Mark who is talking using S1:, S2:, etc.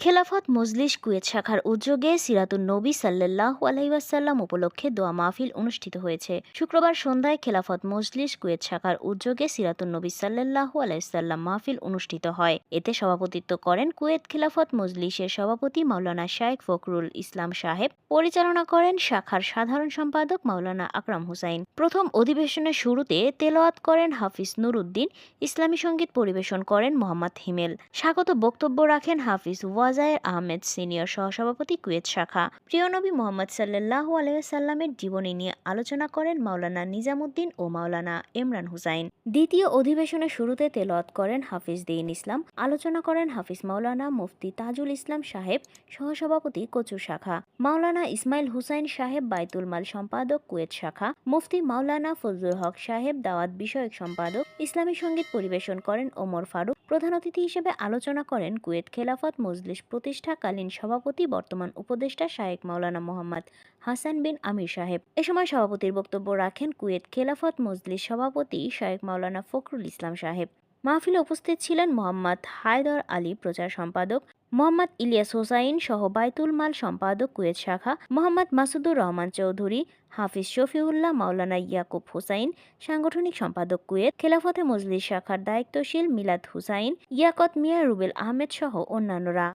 S1: Khelafat Majlis Kuwait শাখার উদ্যোগে সিরাতুন নবী সাল্লাল্লাহু আলাইহি ওয়াসাল্লাম উপলক্ষে দোয়া মাহফিল অনুষ্ঠিত হয়েছে। শুক্রবার সন্ধ্যায় খেলাফত মজলিস কুয়েত শাখার উদ্যোগে সিরাতুন নবী সাল্লাল্লাহু আলাইহি ওয়াসাল্লাম মাহফিল অনুষ্ঠিত হয়। এতে সভাপতিত্ব করেন কুয়েত খেলাফত মজলিসের সভাপতি মাওলানা শায়েখ ফখরুল ইসলাম সাহেব। পরিচালনা করেন শাখার সাধারণ সম্পাদক মাওলানা আকরাম হুসাইন। প্রথম অধিবেশনের শুরুতে তেলাওয়াত করেন হাফিজ নুরুদ্দিন। ইসলামী সঙ্গীত পরিবেশন করেন মোহাম্মদ হিমেল। স্বাগত বক্তব্য রাখেন হাফিজ ওয়াজায়ের আহমেদ সিনিয়র সহসভাপতি কুয়েত শাখা। প্রিয় নবী মোহাম্মদ সাল্লাল্লাহু আলাইহি ওয়াসাল্লামের জীবনী নিয়ে আলোচনা করেন মাওলানা নিজামুদ্দিন ও মাওলানা ইমরান হুসাইন। দ্বিতীয় অধিবেশনের শুরুতে তেলাওয়াত করেন হাফিজ দ্বীন ইসলাম। আলোচনা করেন হাফিজ মাওলানা মুফতি তাজুল ইসলাম সাহেব, সহসভাপতি কচু শাখা। মাওলানা ইসমাইল হুসাইন সাহেব, বাইতুল মাল সম্পাদক কুয়েত শাখা। মুফতি মাওলানা ফজলুল হক সাহেব, দাওয়াত বিষয়ক সম্পাদক। ইসলামী সঙ্গীত পরিবেশন করেন ওমর ফারুক। প্রধান অতিথি হিসেবে আলোচনা করেন কুয়েত খেলাফত মজলিস প্রতিষ্ঠাকালীন সভাপতি বর্তমান উপদেষ্টা শায়েখ মাওলানা মোহাম্মদ হাসান বিন আমির সাহেব। এ সময় সভাপতির বক্তব্য রাখেন কুয়েত খেলাফত মজলিস সভাপতি শায়েখ মাওলানা ফখরুল ইসলাম সাহেব। মাহফিলে উপস্থিত ছিলেন মোহাম্মদ হায়দর আলী, প্রচার সম্পাদক, মোহাম্মদ ইলিয়াস হোসাইন সহ বাইতুল মাল সম্পাদক কুয়েত শাখা, মোহাম্মদ মাসুদুর রহমান চৌধুরী, হাফিজ শফিউল্লাহ, মাওলানা ইয়াকুব হোসাইন, সাংগঠনিক সম্পাদক কুয়েত খেলাফতে মজলিস শাখার দায়িত্বশীল মিলাদ হুসাইন, ইয়াকত মিয়া, রুবেল আহমেদ সহ অন্যান্যরা।